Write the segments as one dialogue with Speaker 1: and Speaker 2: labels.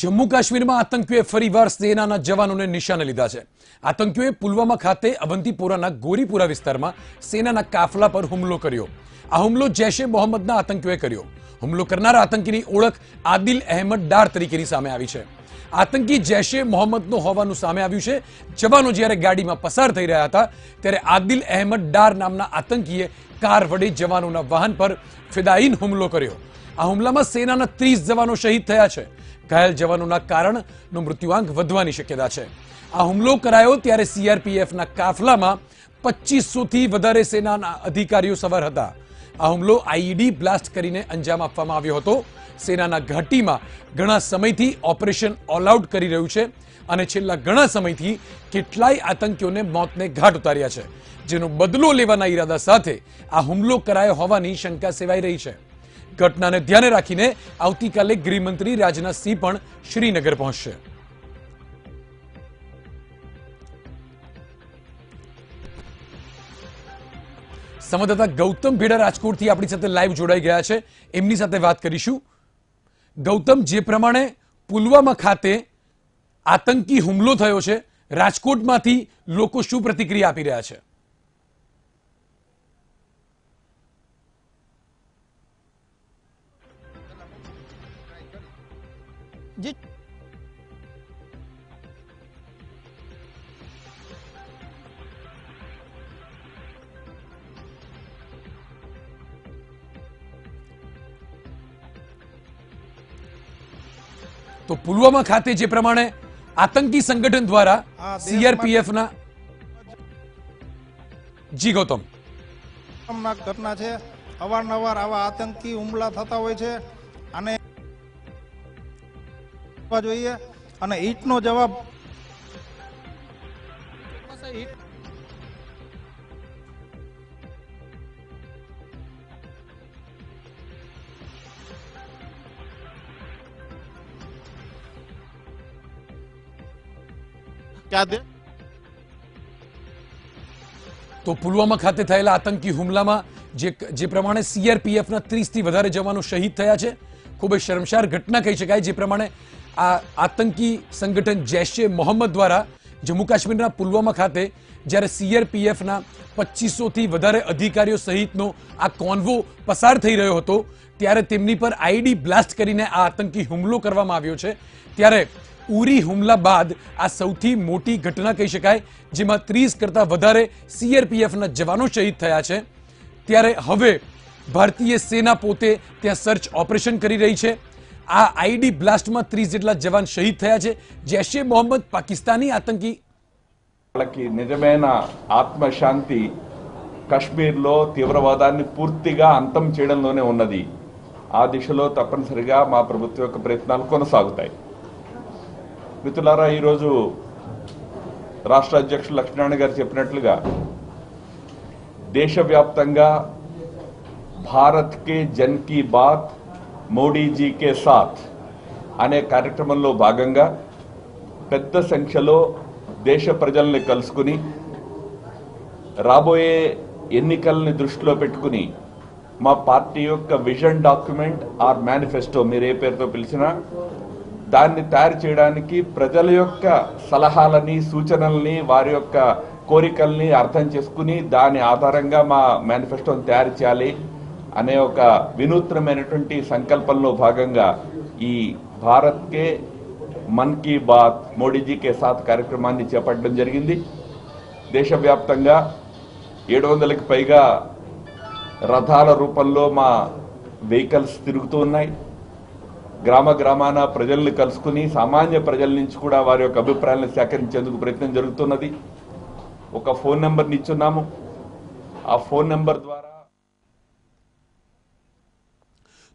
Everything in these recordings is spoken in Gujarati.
Speaker 1: જમ્મુ કાશ્મીરમાં આતંકીઓએ ફરીવાર સેનાના જવાનોને નિશાને લીધા છે। આતંકીઓએ પુલવામા ખાતે અવંતીપોરાના ગોરીપુરા વિસ્તારમાં સેનાના કાફલા પર હુમલો કર્યો। આ હુમલો જૈશ એ મોહમ્મદના આતંકીઓએ કર્યો। હુમલો કરનારા આતંકીની ઓળખ આદિલ અહેમદ ડાર તરીકેની સામે આવી છે। આતંકી જૈશ એ મોહમ્મદનો હોવાનું સામે આવ્યું છે। જવાનો જ્યારે ગાડીમાં પસાર થઈ રહ્યા હતા ત્યારે આદિલ અહેમદ ડાર નામના આતંકીએ કાર વડે જવાનોના વાહન પર ફિદાયીન હુમલો કર્યો। આ હુમલામાં સેનાના 30 જવાનો શહીદ થયા છે। ઘાયલ જવાનોના કારણનો મૃત્યુઆંક વધવાની શક્યતા છે। આ હુમલો કરાયો ત્યારે સીઆરપીએફના કાફલામાં 2500 થી વધારે સેનાના અધિકારીઓ સવાર હતા। આ હુમલો આઈઈડી બ્લાસ્ટ કરીને અંજામ આપવામાં આવ્યો હતો। સેનાના ઘાટીમાં ઘણા સમયથી ઓપરેશન ઓલ આઉટ કરી રહ્યું છે અને છેલ્લા ઘણા સમયથી કેટલાય આતંકીઓને મોતને ઘાટ ઉતાર્યા છે, જેનો બદલો લેવાના ઈરાદા સાથે આ હુમલો કરાયો હોવાની શંકા સેવાઈ રહી છે। ઘટનાને ધ્યાને રાખીને આવતીકાલે ગૃહમંત્રી રાજનાથસિંહ પણ શ્રીનગર પહોંચશે। સંવાદદાતા ગૌતમ ભેડા રાજકોટથી આપણી સાથે લાઈવ જોડાઈ ગયા છે, એમની સાથે વાત કરીશું। ગૌતમ, જે પ્રમાણે પુલવામા ખાતે આતંકી હુમલો થયો છે, રાજકોટમાંથી લોકો શું પ્રતિક્રિયા આપી રહ્યા છે?
Speaker 2: જી
Speaker 1: તો પુલવામા ખાતે જે પ્રમાણે આતંકી સંગઠન દ્વારા સીઆરપીએફના જી ગૌતમ
Speaker 2: ઘટના છે। અવારનવાર આવા આતંકી હુમલા થતા હોય છે અને જોઈએ અને ઈટનો જવાબ
Speaker 1: તો પુલવામા ખાતે થયેલા આતંકી હુમલામાં જે પ્રમાણે સીઆરપીએફના 30 થી વધારે જવાનો શહીદ થયા છે, ખૂબ જ શર્મસાર ઘટના કહી શકાય। જે પ્રમાણે આ આતંકી સંગઠન જૈશ એ મોહમ્મદ દ્વારા જમ્મુ કાશ્મીરના પુલવામા ખાતે જ્યારે સીઆરપીએફના 2500 થી વધારે અધિકારીઓ સહિતનો આ કોન્વો પસાર થઈ રહ્યો હતો ત્યારે તેમની પર આઈડી બ્લાસ્ટ કરીને આ આતંકી હુમલો કરવામાં આવ્યો છે। ત્યારે ઉરી હુમલા બાદ આ સૌથી મોટી ઘટના કહી શકાય, જેમાં 30 કરતા વધારે સીઆરપીએફના જવાનો શહીદ થયા છે। ત્યારે હવે ભારતીય સેના પોતે ત્યાં સર્ચ ઓપરેશન કરી રહી છે। આ આઈડી બ્લાસ્ટમાં 30 જેટલા જવાન શહીદ થયા છે। જૈશ એ મોહમ્મદ పాకిస్తానీ ఆతంకి
Speaker 3: వాళ్ళకి నిజమైన ఆత్మశాంతి కశ్మీర్లో తీవ్రవాదాన్ని పూర్తిగా అంతం చేయడంలోనే ఉన్నది। ఆ దిశలో తప్పనిసరిగా మా ప్రభుత్వం యొక్క ప్రయత్నాలు కొనసాగుతాయి। మిత్రులారా, ఈరోజు రాష్ట్ర అధ్యక్షులు లక్ష్మీనారాయణ గారు చెప్పినట్లుగా దేశవ్యాప్తంగా భారత్ కే జన్ కీ బాత్ మోడీ జీ కే సాత్ అనే కార్యక్రమంలో భాగంగా పెద్ద సంఖ్యలో దేశ ప్రజల్ని కలుసుకుని రాబోయే ఎన్నికల్ని దృష్టిలో పెట్టుకుని మా పార్టీ యొక్క విజన్ డాక్యుమెంట్ ఆర్ మేనిఫెస్టో, మీరు ఏ పేరుతో పిలిచినా, దాన్ని తయారు చేయడానికి ప్రజల యొక్క సలహాలని, సూచనల్ని, వారి యొక్క కోరికల్ని అర్థం చేసుకుని దాని ఆధారంగా మా మేనిఫెస్టోని తయారు చేయాలి అనే ఒక వినూత్నమైనటువంటి సంకల్పంలో భాగంగా ఈ భారత్ కే మన్ కీ బాత్ మోడీజీ కే సాత్ కార్యక్రమాన్ని చేపట్టడం జరిగింది। దేశవ్యాప్తంగా 700కి పైగా రథాల రూపంలో మా వెహికల్స్ తిరుగుతూ ఉన్నాయి। గ్రామ గ్రామాన ప్రజల్ని కలుసుకుని సామాన్య ప్రజల నుంచి కూడా వారి యొక్క అభిప్రాయాలను సేకరించేందుకు ప్రయత్నం జరుగుతున్నది। ఒక ఫోన్ నెంబర్ని ఇచ్చున్నాము। ఆ ఫోన్ నెంబర్ ద్వారా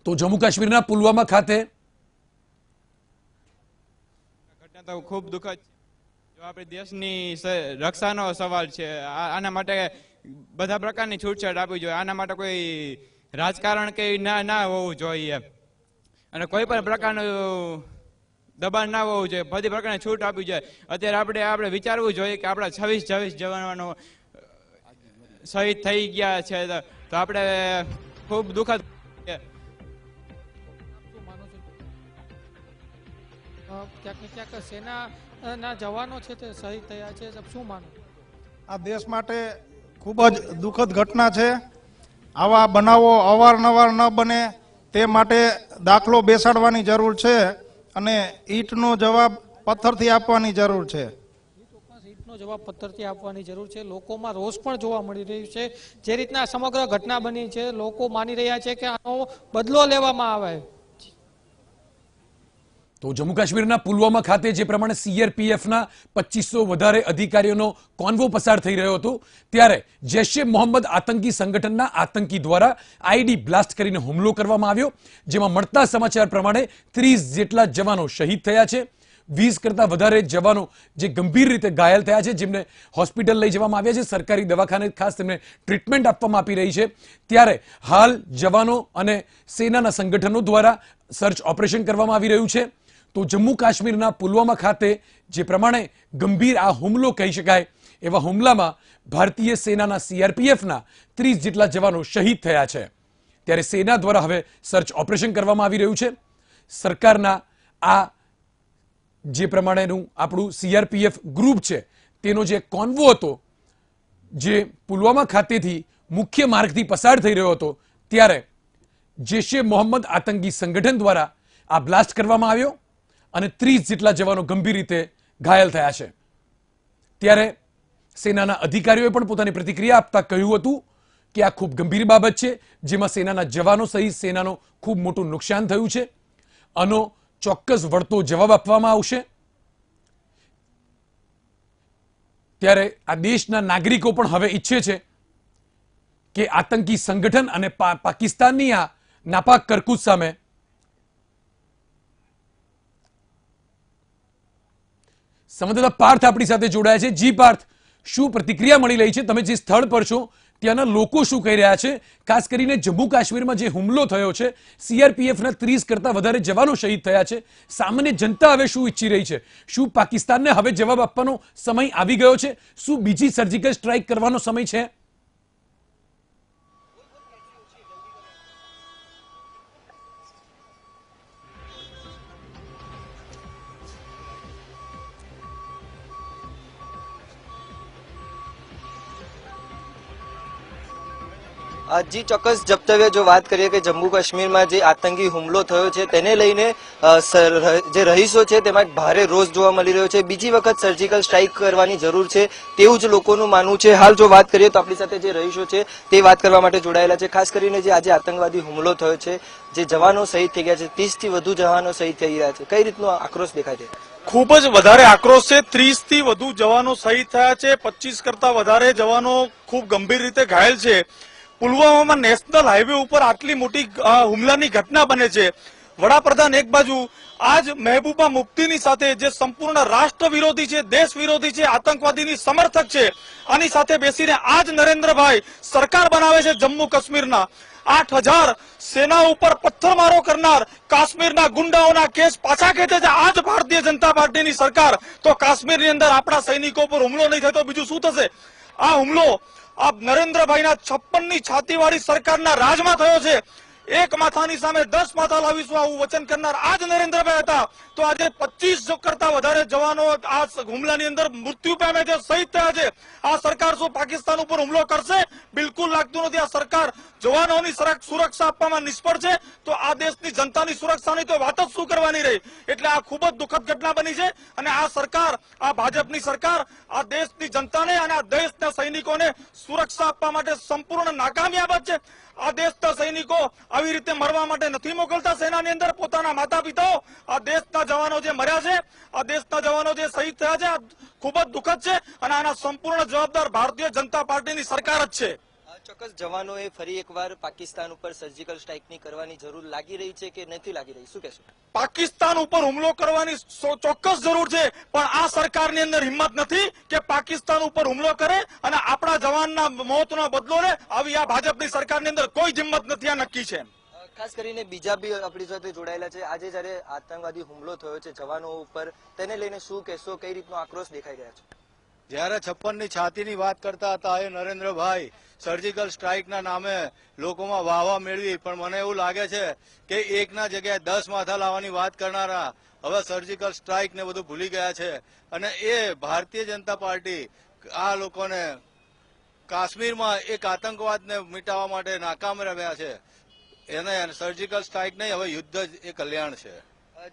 Speaker 1: તો જમ્મુ કાશ્મીરના પુલવામા ખાતે
Speaker 4: ઘટના તો ખૂબ દુઃખદ છે। જો આપણે દેશની રક્ષાનો સવાલ છે, આના માટે બધા પ્રકારની છૂટછાટ આપવી જોઈએ। આના માટે કોઈ રાજકારણ કે ના હોવું જોઈએ અને કોઈ પણ પ્રકારનું દબાણ ના હોવું જોઈએ। બધી પ્રકારની છૂટ આપવી જોઈએ। અત્યારે આપણે વિચારવું જોઈએ કે આપણા 26 જવાનો શહીદ થઈ ગયા છે, તો આપણે ખૂબ દુઃખદ
Speaker 5: ક્યાંક ને ક્યાંક સેનાના જવાનો છે તે શહીદ થયા છે, શું માનો?
Speaker 2: આ દેશ માટે ખૂબ જ દુઃખદ ઘટના છે. આવા બનાવો અવારનવાર ન બને તે માટે દાખલો બેસાડવાની જરૂર છે અને ઈંટનો જવાબ પથ્થરથી આપવાની જરૂર છે.
Speaker 5: ઈંટનો જવાબ પથ્થરથી આપવાની જરૂર છે. લોકોમાં રોષ પણ જોવા મળી રહ્યું છે. જે રીતના સમગ્ર ઘટના બની છે, લોકો માની રહ્યા છે કે આનો બદલો લેવામાં આવે.
Speaker 1: તો જમ્મુ કાશ્મીરના પુલવામા ખાતે જે પ્રમાણે સીઆરપીએફના 2500 વધારે અધિકારીઓનો કોન્વો પસાર થઈ રહ્યો હતો, ત્યારે જૈશ એ મોહમ્મદ આતંકી સંગઠનના આતંકી દ્વારા આઈડી બ્લાસ્ટ કરીને હુમલો કરવામાં આવ્યો, જેમાં મળતા સમાચાર પ્રમાણે 30 જેટલા જવાનો શહીદ થયા છે. 20 કરતા વધારે જવાનો જે ગંભીર રીતે ઘાયલ થયા છે, જેમને હોસ્પિટલ લઈ જવામાં આવ્યા છે. સરકારી દવાખાને ખાસ તેમને ટ્રીટમેન્ટ આપવામાં આપી રહી છે. ત્યારે હાલ જવાનો અને સેનાના સંગઠનો દ્વારા સર્ચ ઓપરેશન કરવામાં આવી રહ્યું છે. તો જમ્મુ કાશ્મીરના પુલવામા ખાતે જે પ્રમાણે ગંભીર આ હુમલો કહી શકાય, એવા હુમલામાં ભારતીય સેનાના સીઆરપીએફના 30 જેટલા જવાનો શહીદ થયા છે. ત્યારે સેના દ્વારા હવે સર્ચ ઓપરેશન કરવામાં આવી રહ્યું છે. સરકારના આ જે પ્રમાણેનું આપણું સીઆરપીએફ ગ્રુપ છે, તેનો જે કોન્વો હતો, જે પુલવામા ખાતેથી મુખ્ય માર્ગથી પસાર થઈ રહ્યો હતો, ત્યારે જૈશ એ મોહમ્મદ આતંકી સંગઠન દ્વારા આ બ્લાસ્ટ કરવામાં આવ્યો અને 30 જેટલા જવાનો ગંભીર રીતે ઘાયલ થયા છે. ત્યારે સેનાના અધિકારીઓએ પણ પોતાની પ્રતિક્રિયા આપતા કહ્યું હતું કે આ ખૂબ ગંભીર બાબત છે, જેમાં સેનાના જવાનો સહિત સેનાનો ખૂબ મોટું નુકસાન થયું છે. આનો ચોક્કસ વળતો જવાબ આપવામાં આવશે. ત્યારે આ દેશના નાગરિકો પણ હવે ઈચ્છે છે કે આતંકી સંગઠન અને પાકિસ્તાનની આ નાપાક કરકૂત સામે સંવાદદાતા પાર્થ આપણી સાથે જોડાયા છે. જી પાર્થ, શું પ્રતિક્રિયા મળી રહી છે? તમે જે સ્થળ પર છો ત્યાંના લોકો શું કહી રહ્યા છે? ખાસ કરીને જમ્મુ કાશ્મીરમાં જે હુમલો થયો છે, સીઆરપીએફના 30 કરતા વધારે જવાનો શહીદ થયા છે, સામાન્ય જનતા હવે શું ઈચ્છી રહી છે? શું પાકિસ્તાનને હવે જવાબ આપવાનો સમય આવી ગયો છે? શું બીજી સર્જિકલ સ્ટ્રાઇક કરવાનો સમય છે?
Speaker 6: જી ચોક્કસ જપ્તવ્ય જો વાત કરીએ કે જમ્મુ કાશ્મીરમાં જે આતંકી હુમલો થયો છે તેને લઈને જે રહીશો છે તેમાં ભારે રોષ જોવા મળી રહ્યો છે. બીજી વખત સર્જિકલ સ્ટ્રાઇક કરવાની જરૂર છે તેવું જ લોકોનું માનવું છે. હાલ જો વાત કરીએ તો આપણી સાથે જે રહીશો છે તે વાત કરવા માટે જોડાયેલા છે. ખાસ કરીને જે આજે આતંકવાદી હુમલો થયો છે, જે જવાનો શહીદ થઈ ગયા છે, 30 થી વધુ જવાનો શહીદ થઈ રહ્યા છે, કઈ રીતનો આક્રોશ દેખાય છે?
Speaker 7: ખૂબ જ વધારે આક્રોશ છે. 30 થી વધુ જવાનો શહીદ થયા છે, 25 કરતા વધારે જવાનો ખૂબ ગંભીર રીતે ઘાયલ છે. પુલવામામાં નેશનલ હાઈવે ઉપર આટલી મોટી હુમલાની ઘટના બને છે. વડાપ્રધાન એક બાજુ આજ મહેબૂબા મુફ્તીની સાથે જે સંપૂર્ણ રાષ્ટ્ર વિરોધી છે, દેશ વિરોધી છે, આતંકવાદીની સમર્થક છે, આની સાથે બેસીને આજ નરેન્દ્રભાઈ સરકાર બનાવે છે. જમ્મુ કાશ્મીરના 8000 સેના ઉપર પથ્થરમારો કરનાર કાશ્મીરના ગુંડાઓના કેસ પાછા ખેંચે છે આજ ભારતીય જનતા પાર્ટીની સરકાર. તો કાશ્મીરની અંદર આપણા સૈનિકો પર હુમલો નહીં થાય તો બીજું શું થશે? આ હુમલો આ નરેન્દ્રભાઈના 56ની છાતીવાળી સરકારના રાજમાં થયો છે. એક માથાની સામે 10 માથા લાવીશું આવું વચન કરનાર આજ નરેન્દ્રભાઈ હતા. તો આજે 25 કરતા વધારે જવાનો આ હુમલાની અંદર મૃત્યુ પામે છે, શહીદ થયા છે. આ સરકાર શું પાકિસ્તાન ઉપર હુમલો કરશે? બિલકુલ લાગતું નથી. આ સરકાર જવાનોની સુરક્ષા આપવામાં નિષ્ફળ છે. તો આ દેશની જનતાની સુરક્ષાની તો વાત જ શું કરવાની રહી? એટલે આ ખૂબ જ દુઃખદ ઘટના બની છે અને આ સરકાર, આ ભાજપની સરકાર આ દેશની જનતાને અને આ દેશના સૈનિકોને સુરક્ષા આપવા માટે સંપૂર્ણ નાકામયાબ છે. આ દેશના સૈનિકો આવી રીતે મરવા માટે નથી મોકલતા સેનાની અંદર પોતાના માતા પિતાઓ. આ દેશના જવાનો જે મર્યા છે, આ દેશના જવાનો જે શહીદ થયા છે, આ ખૂબ જ દુઃખદ છે અને આના સંપૂર્ણ જવાબદાર ભારતીય જનતા પાર્ટીની સરકાર જ છે.
Speaker 6: ચોક્કસ જવાનોએ ફરી એકવાર પાકિસ્તાન ઉપર સર્જિકલ સ્ટ્રાઇકની કરવાની જરૂર લાગી રહી છે કે નથી લાગી રહી? શું કહેશો?
Speaker 7: પાકિસ્તાન ઉપર હુમલો કરવાની ચોક્કસ જરૂર છે, પણ આ સરકારની અંદર હિંમત નથી કે પાકિસ્તાન ઉપર હુમલો કરે અને આપણા જવાનના મોતનો બદલો લે. આવી આ ભાજપની સરકારની અંદર કોઈ હિંમત નથી, આ નક્કી છે.
Speaker 6: ખાસ કરીને બીજા બી આપણી સાથે જોડાયેલા છે. આજે જયારે આતંકવાદી હુમલો થયો છે જવાનો ઉપર, તેને લઈને શું કહેશો? કઈ રીતનો આક્રોશ દેખાઈ રહ્યા છે?
Speaker 8: જ્યારે 56ની છાતીની વાત કરતા હતા એ નરેન્દ્રભાઈ સર્જિકલ સ્ટ્રાઇકના નામે લોકોમાં વાહવા મેળવી, પણ મને એવું લાગે છે કે એકના જગ્યાએ 10 માથા લાવવાની વાત કરનારા હવે સર્જિકલ સ્ટ્રાઇક ને બધું ભૂલી ગયા છે અને એ ભારતીય જનતા પાર્ટી આ લોકોને કાશ્મીરમાં એક આતંકવાદને મિટાવવા માટે નાકામ રહ્યા છે. એને સર્જિકલ સ્ટ્રાઇક નહીં, હવે યુદ્ધ જ એ કલ્યાણ છે.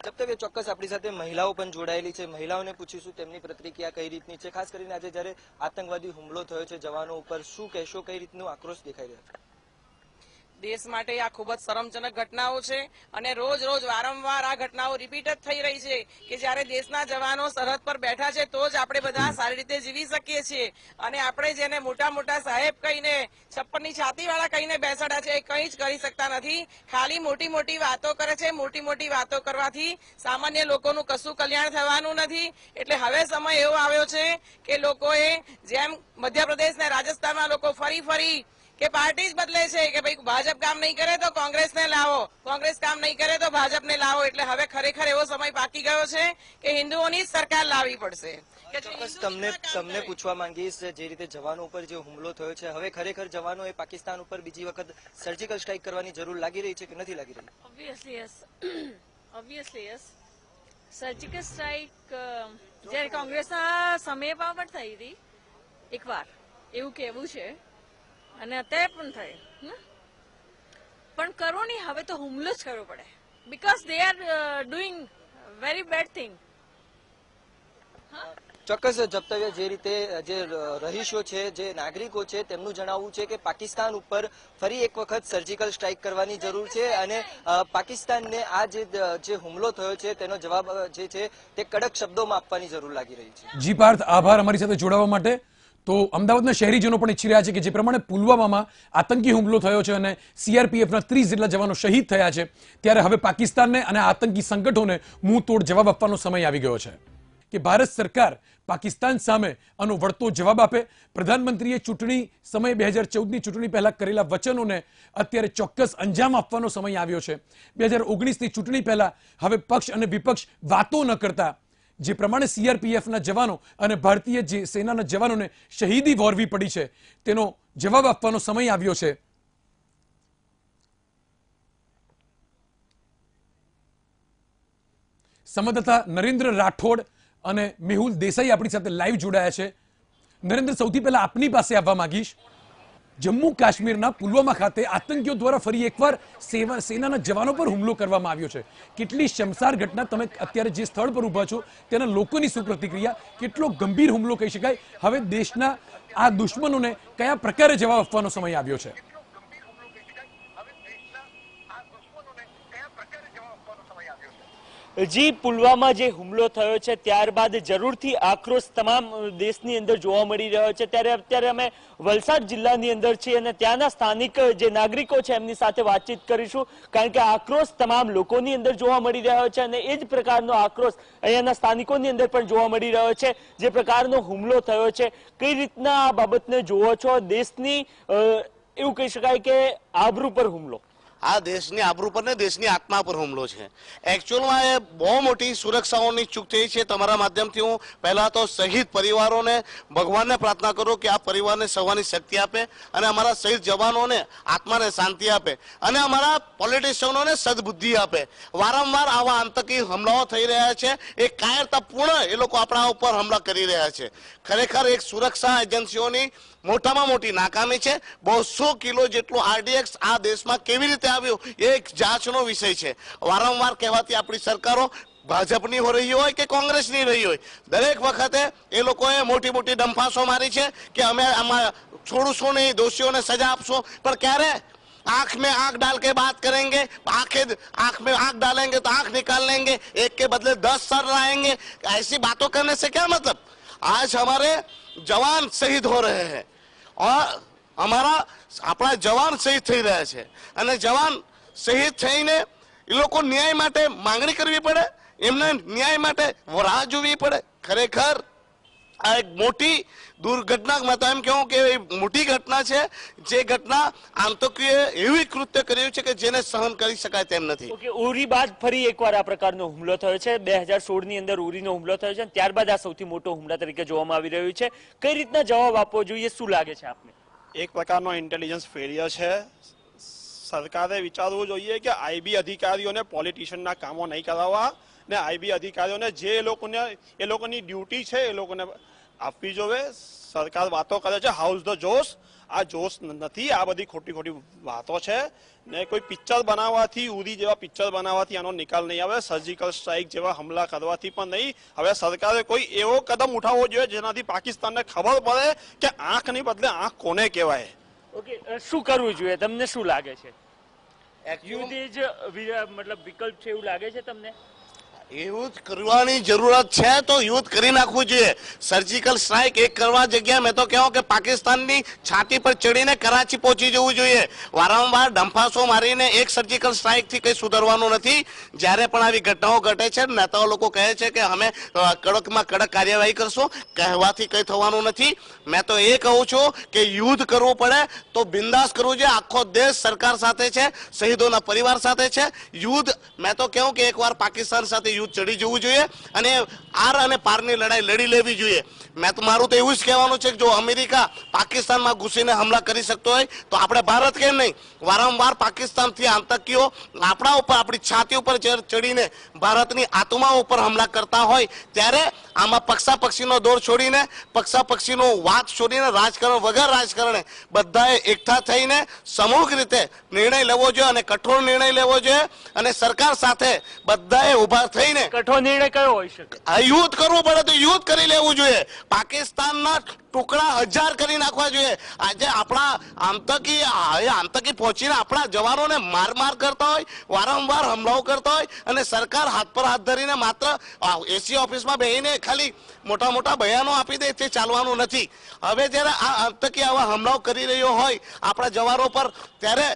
Speaker 6: જપ્તવ્ય ચોક્કસ આપણી સાથે મહિલાઓ પણ જોડાયેલી છે. મહિલાઓને પૂછીશું તેમની પ્રતિક્રિયા કઈ રીતની છે, ખાસ કરીને આજે જ્યારે આતંકવાદી હુમલો થયો છે જવાનો ઉપર, શું કહેશો, કઈ રીતનો આક્રોશ દેખાઈ રહ્યો છે?
Speaker 9: દેશ માટે આ ખૂબ જ શરમજનક ઘટનાઓ છે અને રોજ રોજ વારંવાર આ ઘટનાઓ રિપીટ જ થઈ રહી છે કે જ્યારે દેશના જવાનો સરહદ પર બેઠા છે તો જ આપણે બધા સારી રીતે જીવી શકીએ છીએ અને આપણે જેને મોટા મોટા સાહેબ કહીને 56ની છાતીવાળા કહીને બેસાડ્યા છે એ કંઈ જ કરી શકતા નથી. ખાલી મોટી મોટી વાતો કરે છે. મોટી મોટી વાતો કરવાથી સામાન્ય લોકોનું કશું કલ્યાણ થવાનું નથી. એટલે હવે સમય એવો આવ્યો છે કે લોકોએ જેમ મધ્યપ્રદેશ ને રાજસ્થાનમાં લોકો ફરી કે પાર્ટી જ બદલે છે કે ભાઈ ભાજપ કામ નહીં કરે તો કોંગ્રેસને લાવો, કોંગ્રેસ કામ નહીં કરે તો ભાજપને લાવો. એટલે હવે ખરેખર એવો સમય પાકી ગયો છે કે હિન્દુઓની જ સરકાર લાવવી પડશે.
Speaker 6: ચોક્કસ તમને પૂછવા માંગીશ, જે રીતે જવાનો ઉપર જે હુમલો થયો છે, હવે ખરેખર જવાનોએ પાકિસ્તાન ઉપર બીજી વખત સર્જિકલ સ્ટ્રાઇક કરવાની જરૂર લાગી રહી છે કે નથી લાગી રહી?
Speaker 10: Obviously yes. સર્જિકલ સ્ટ્રાઇક જ્યારે કોંગ્રેસના સમયમાં પણ થઈ હતી એકવાર, એવું કહેવું છે અને અત્યારે પણ થાય, પણ કરો નહીં. હવે તો હુમલો જ કરવો પડે, because they are doing very bad thing.
Speaker 6: ચોક્કસ જપ્તવ્ય, જે રીતે જે રહીશો છે, જે નાગરિકો છે, તેમનું જણાવવું છે કે પાકિસ્તાન ઉપર ફરી એક વખત સર્જિકલ સ્ટ્રાઇક કરવાની જરૂર છે અને પાકિસ્તાનને આ જે હુમલો થયો છે તેનો જવાબ જે છે તે કડક શબ્દોમાં આપવાની જરૂર લાગી રહી છે.
Speaker 1: જી પાર્થ, આભાર અમારી સાથે જોડાવા માટે. તો અમદાવાદના શહેરીજનો પણ ઈચ્છી રહ્યા છે કે જે પ્રમાણે પુલવામામાં આતંકી હુમલો થયો છે અને સીઆરપીએફના 30 જેટલા જવાનો શહીદ થયા છે, ત્યારે હવે પાકિસ્તાનને અને આતંકી સંગઠનોને મુંહ તોડ જવાબ આપવાનો સમય આવી ગયો છે કે ભારત સરકાર પાકિસ્તાન સામે આનો વળતો જવાબ આપે. પ્રધાનમંત્રીએ ચૂંટણી સમયે 2014ની ચૂંટણી પહેલા કરેલા વચનોને અત્યારે ચોક્કસ અંજામ આપવાનો સમય આવ્યો છે. 2019ની ચૂંટણી પહેલા હવે પક્ષ અને વિપક્ષ વાતો ન કરતા જે પ્રમાણે સીઆરપીએફના જવાનો અને ભારતીય જે સેનાના જવાનોને શહીદી વોરવી પડી છે તેનો જવાબ આપવાનો સમય આવ્યો છે. સંવાદદાતા નરેન્દ્ર રાઠોડ અને મેહુલ દેસાઈ આપણી સાથે લાઈવ જોડાયા છે. નરેન્દ્ર, સૌથી પહેલા આપની પાસે આવવા માંગીશ. જમ્મુ કાશ્મીરના પુલવામા ખાતે આતંકીઓ દ્વારા ફરી એકવાર સેનાના જવાનો પર હુમલો કરવામાં આવ્યો છે. કેટલી શમસાર ઘટના, તમે અત્યારે જે સ્થળ પર ઊભા છો તેના લોકોની શું પ્રતિક્રિયા, કેટલો ગંભીર હુમલો કહી શકાય, હવે દેશના આ દુશ્મનોને કયા પ્રકારે જવાબ આપવાનો સમય આવ્યો છે?
Speaker 11: જી, પુલવામા જે હુમલો થયો છે ત્યારબાદ જરૂરથી આક્રોશ તમામ દેશની અંદર જોવા મળી રહ્યો છે. ત્યારે અત્યારે અમે વલસાડ જિલ્લાની અંદર છીએ અને ત્યાંના સ્થાનિક જે નાગરિકો છે એમની સાથે વાતચીત કરીશું, કારણ કે આક્રોશ તમામ લોકોની અંદર જોવા મળી રહ્યો છે અને એ જ પ્રકારનો આક્રોશ અહીંયાના સ્થાનિકોની અંદર પણ જોવા મળી રહ્યો છે. જે પ્રકારનો હુમલો થયો છે, કઈ રીતના આ બાબતને જોવો છો? દેશની એવું કહી શકાય કે આબરૂ પર હુમલો.
Speaker 12: આ દેશની આબરૂ પર ને દેશની આત્મા પર હુમલો છે. એકચ્યુઅલમાં એ બહુ મોટી સુરક્ષાઓની ચૂક થઈ છે. તમારા માધ્યમથી હું પહેલા તો શહીદ પરિવારોને ભગવાનને પ્રાર્થના કરું કે આ પરિવારને સહવાની શક્તિ આપે અને અમારા શહીદ જવાનોને આત્માને શાંતિ આપે અને અમારા પોલિટિશિયનોને સદબુદ્ધિ આપે. વારંવાર આવા આતંકી હુમલાઓ થઈ રહ્યા છે. એ કાયરતાપૂર્ણ એ લોકો આપણા ઉપર હુમલા કરી રહ્યા છે. ખરેખર એક સુરક્ષા એજન્સીઓની મોટામાં મોટી નાકામી છે. 200 કિલો જેટલું આરડીએક્સ આ દેશમાં કેવી રીતે આવ્યું એ એક જાંચનો વિષય છે. વારંવાર કહેવાતી આપણી સરકારો ભાજપની હો રહી હોય કે કોંગ્રેસની રહી હોય, દરેક વખતે એ લોકોએ મોટી મોટી ડંફાસો મારી છે કે અમે આમાં છોડશું નહીં, દોષીઓને સજા આપશું, પણ ક્યારે आंख में आंख डाल के बात करेंगे, आंख में आंख डालेंगे तो आंख निकाल लेंगे, एक के बदले 10 सर लाएंगे. ऐसी बातों करने से क्या मतलब? आज हमारे जवान शहीद हो रहे हैं और આપણા જવાન શહીદ થઈ રહ્યા છે અને જવાન શહીદ થઈને એ લોકો ન્યાય માટે માંગણી કરવી પડે, એમને ન્યાય માટે રાહ જોવી પડે. ખરેખર આ એક મોટી દુર્ઘટના મેં તો એમ કહું કે મોટી ઘટના છે, જે ઘટના આતંકીઓએ એવી કૃત્ય કર્યું છે કે જેને સહન કરી શકાય તેમ નથી.
Speaker 11: ઓકે, ઉરી બાદ ફરી એકવાર આ પ્રકારનો હુમલો થયો છે. 2016 ની અંદર ઉરીનો હુમલો થયો છે, ત્યારબાદ આ સૌથી મોટો હુમલા તરીકે જોવામાં આવી રહ્યું છે. કઈ રીતના જવાબ આપવો જોઈએ, શું લાગે છે આપને?
Speaker 7: એક પ્રકારનો ઇન્ટેલિજન્સ ફેલિયર છે. સરકારે વિચારવું જોઈએ કે આઈબી અધિકારીઓને પોલિટિશિયનના કામો નહીં કરાવવા, ને આઈબી અધિકારીઓને જે એ લોકોની ડ્યુટી છે એ લોકોને આપવી જોઈએ. સરકાર વાતો કરે છે હાઉસ ધ જોશ, આ જોશ નથી, આ બધી ખોટી ખોટી વાતો છે. ને કોઈ પિક્ચર બનાવવાથી, ઉરી જેવા પિક્ચર બનાવવાથી આનો નિકાલ નહીં આવે, સર્જિકલ સ્ટ્રાઇક જેવા હુમલા કરવાથી પણ નહીં. હવે સરકારે કોઈ એવો કદમ ઉઠાવવો જોઈએ જેનાથી પાકિસ્તાનને ખબર પડે કે આંખની બદલે આંખ કોને કહેવાય.
Speaker 11: ઓકે, શું કરવું જોઈએ, તમને શું લાગે છે? યુદ્ધ જ મતલબ વિકલ્પ છે એવું લાગે છે તમને?
Speaker 12: યુદ્ધ કરવાની જરૂરત છે તો યુદ્ધ કરી નાખવું જોઈએ. સર્જિકલ સ્ટ્રાઇક એક કરવા જગ્યાએ મેં તો કહું કે પાકિસ્તાનની છાતી પર ચડીને કરાચી પહોંચી જવું જોઈએ. વારંવાર ડંફાસો મારીને એક સર્જિકલ સ્ટ્રાઇક થી કઈ સુધરવાનું નથી. જ્યારે પણ આવી ઘટનાઓ ઘટે છે, નેતાઓ લોકો કહે છે કે અમે કડકમાં કડક કાર્યવાહી કરશું, કહેવાથી કઈ થવાનું નથી. મેં તો એ કહું છું કે યુદ્ધ કરવું પડે તો બિંદાસ કરવું જોઈએ. આખો દેશ સરકાર સાથે છે, શહીદોના પરિવાર સાથે છે. યુદ્ધ મેં તો કહું કે એકવાર પાકિસ્તાન સાથે યુદ્ધ ચડી જવું જોઈએ અને આર અને પારની લડાઈ લડી લેવી જોઈએ. મેં તો મારું તો એવું જ કહેવાનું છે કે જો અમેરિકા પાકિસ્તાનમાં ઘૂસીને હુમલા કરી શકતો હોય તો આપણે ભારત કેમ નહીં? વારંવાર પાકિસ્તાનથી આતંકીઓ આપણા ઉપર, આપણી છાતી ઉપર ચડીને ભારતની આત્મા ઉપર હુમલા કરતા હોય ત્યારે આમાં પક્ષાપક્ષીનો દોર છોડીને, પક્ષાપક્ષીનો વાત છોડીને, રાજકારણ વગર રાજકારણે બધાએ એકઠા થઈને સમૂહ રીતે નિર્ણય લેવો જોઈએ અને કઠોર નિર્ણય લેવો જોઈએ. અને સરકાર સાથે બધાએ ઉભા થઈને
Speaker 11: કઠોર નિર્ણય કયો હોઈ શકે?
Speaker 12: યુદ્ધ કરવું પડે તો યુદ્ધ કરી લેવું જોઈએ. પાકિસ્તાનના ટુકડા 1000 કરી નાખવા જોઈએ. આજે આપણા આતંકી પહોંચીને આપણા જવાનોને માર કરતા હોય, વારંવાર હુમલાઓ કરતા હોય અને સરકાર હાથ પર હાથ ધરીને માત્ર એસી ઓફિસમાં બેહીને ખાલી મોટા મોટા બયાનો આપી દે તે ચાલવાનું નથી. હવે જ્યારે આ આતંકી આવા હુમલાઓ કરી રહ્યો હોય આપણા જવાનો પર, ત્યારે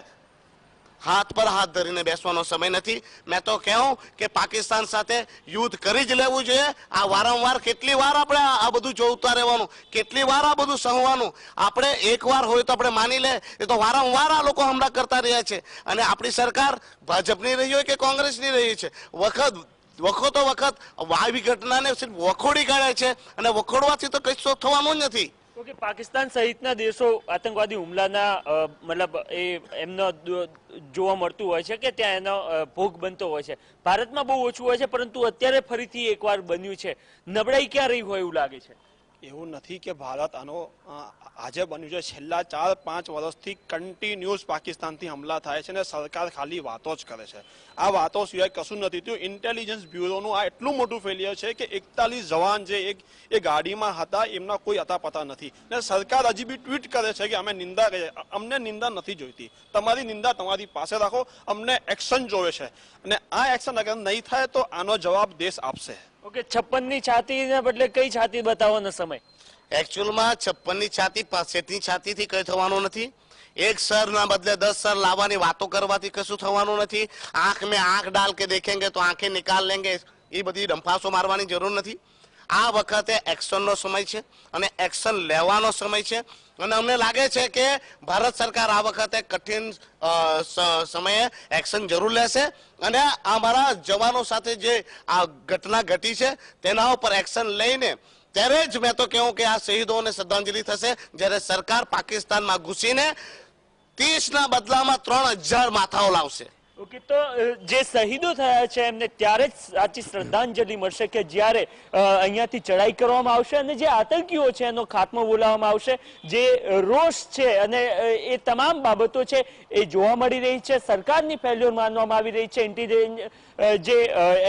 Speaker 12: હાથ પર હાથ ધરીને બેસવાનો સમય નથી. મેં તો કહું કે પાકિસ્તાન સાથે યુદ્ધ કરી જ લેવું જોઈએ. આ વારંવાર કેટલી વાર આપણે આ બધું જોતા રહેવાનું, કેટલી વાર આ બધું સહવાનું? આપણે એકવાર હોય તો આપણે માની લે, એ તો વારંવાર આ લોકો હુમલા કરતા રહ્યા છે. અને આપણી સરકાર ભાજપની રહી હોય કે કોંગ્રેસની રહી છે, વખતો વખત આવી ઘટનાને સિર્ફ વખોડી કાઢે છે અને વખોડવાથી તો કશું થવાનું જ નથી.
Speaker 11: ઓકે, પાકિસ્તાન સહિતના દેશો આતંકવાદી હુમલાના મતલબ એમનો જોવા મળતું હોય છે કે ત્યાં એનો ભોગ બનતો હોય છે. ભારતમાં બહુ ઓછું હોય છે, પરંતુ અત્યારે ફરીથી એકવાર બન્યું છે. નબળાઈ ક્યાં રહી હોય એવું લાગે છે?
Speaker 7: એવું નથી કે ભારત આનો આજે બન્યું છે. છેલ્લા 4-5 વર્ષથી કન્ટિન્યુઅસ પાકિસ્તાનથી હુમલા થાય છે અને સરકાર ખાલી વાતો જ કરે છે. આ વાતો સિવાય કશું નથી થયું. ઇન્ટેલિજન્સ બ્યુરોનું આ એટલું મોટું ફેલિયર છે કે 41 જવાન જે એ ગાડીમાં હતા એમના કોઈ અતાપતા નથી. ને સરકાર હજી બી ટ્વીટ કરે છે કે અમે નિંદા કરીએ. અમને નિંદા નથી જોઈતી. તમારી નિંદા તમારી પાસે રાખો, અમને એક્શન જોવે છે. અને આ એક્શન અગર નહીં થાય તો આનો જવાબ દેશ આપશે.
Speaker 11: ઓકે, 56ની છાતીના બદલે કઈ છાતી બતાવવાનો સમય?
Speaker 12: એકચ્યુઅલમાં 56ની છાતી, 65ની છાતીથી કઈ થવાનું નથી. એક સરના બદલે 10 સર લાવવાની વાતો કરવાથી કશું થવાનું નથી. આંખ મેં આંખ ડાલ કે દેખેંગે તો આંખે નિકાલ લેંગે, એ બધી ડંફાસો મારવાની જરૂર નથી. આ વખતે એક્શનનો સમય છે અને એક્શન લેવાનો સમય છે. અને અમને લાગે છે કે ભારત સરકાર આ વખતે કઠિન સમયે એક્શન જરૂર લેશે અને અમારા જવાનો સાથે જે આ ઘટના ઘટી છે તેના ઉપર એક્શન લઈને ત્યારે જ મેં તો કહું કે આ શહીદોને શ્રદ્ધાંજલિ થશે. જ્યારે સરકાર પાકિસ્તાનમાં ઘૂસીને 30ના બદલામાં 3000 માથાઓ લાવશે.
Speaker 11: ઓકે, તો જે શહીદો થયા છે એમને ત્યારે જ સાચી શ્રદ્ધાંજલિ મળશે કે જ્યારે અહીંયાથી ચડાઈ કરવામાં આવશે અને જે આતંકીઓ છે એનો ખાત્મો બોલાવવામાં આવશે. જે રોષ છે અને એ તમામ બાબતો છે એ જોવા મળી રહી છે. સરકારની ફેલ્યોર માનવામાં આવી રહી છે. ઇન્ટેલિજન્સ જે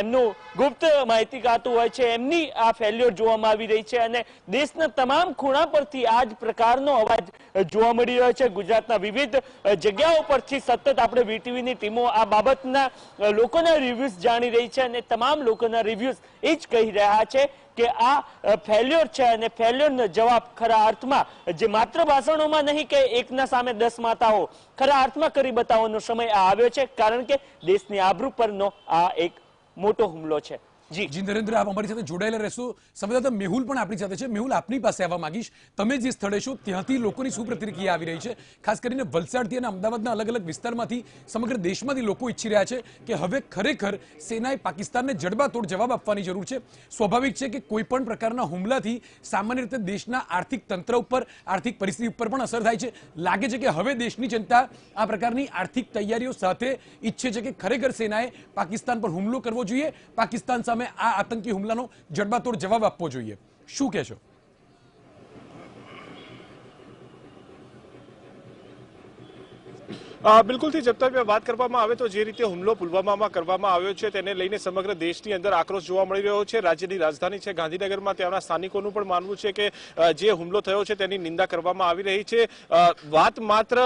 Speaker 11: એમનું ગુપ્ત માહિતી ખાતું હોય છે એમની આ ફેલ્યોર જોવામાં આવી રહી છે અને દેશના તમામ ખૂણા પરથી આ જ પ્રકારનો અવાજ જોવા મળી રહ્યો છે. ગુજરાતના વિવિધ જગ્યાઓ પરથી સતત આપણે વીટીવીની ટીમો આ બાબતના લોકોના રિવ્યુઝ જાણી રહી છે અને તમામ લોકોના રિવ્યુઝ એ જ કહી રહ્યા છે કે આ ફેલ્યોર છે અને ફેલ્યોરનો જવાબ ખરા અર્થમાં જે માત્ર ભાષણોમાં નહીં કે એકના સામે 10 માતાઓ, ખરા અર્થમાં કરી બતાવવાનો સમય આ આવ્યો છે. કારણ કે દેશની આબરૂ પરનો આ એક મોટો હુમલો છે.
Speaker 1: જી નરેન્દ્ર, આપ અમારી સાથે જોડાયેલા રહેશો. સંવાદદાતા મેહુલ પણ આપણી સાથે છે. મેહુલ, આપની પાસે આવવા માંગીશ. તમે જે સ્થળે છો ત્યાંથી લોકોની શું પ્રતિક્રિયા આવી રહી છે? ખાસ કરીને વલસાડથી અને અમદાવાદના અલગ અલગ વિસ્તારમાંથી, સમગ્ર દેશમાંથી લોકો ઈચ્છી રહ્યા છે કે હવે ખરેખર સેનાએ પાકિસ્તાનને જડબાતોડ જવાબ આપવાની જરૂર છે. સ્વાભાવિક છે કે કોઈ પણ પ્રકારના હુમલાથી સામાન્ય રીતે દેશના આર્થિક તંત્ર ઉપર, આર્થિક પરિસ્થિતિ ઉપર પણ અસર થાય છે. લાગે છે કે હવે દેશની જનતા આ પ્રકારની આર્થિક તૈયારીઓ સાથે ઈચ્છે છે કે ખરેખર સેનાએ પાકિસ્તાન પર હુમલો કરવો જોઈએ, પાકિસ્તાન સામે આ આતંકી હુમલાનો જડબાતોડ જવાબ આપવો જોઈએ. શું કહેશો?
Speaker 13: બિલકુલથી જપ્તવ્ય વાત કરવામાં આવે તો જે રીતે હુમલો પુલવામામાં કરવામાં આવ્યો છે તેને લઈને સમગ્ર દેશની અંદર આક્રોશ જોવા મળી રહ્યો છે. રાજ્યની રાજધાની છે ગાંધીનગરમાં ત્યાંના સ્થાનિકોનું પણ માનવું છે કે જે હુમલો થયો છે તેની નિંદા કરવામાં આવી રહી છે. વાત માત્ર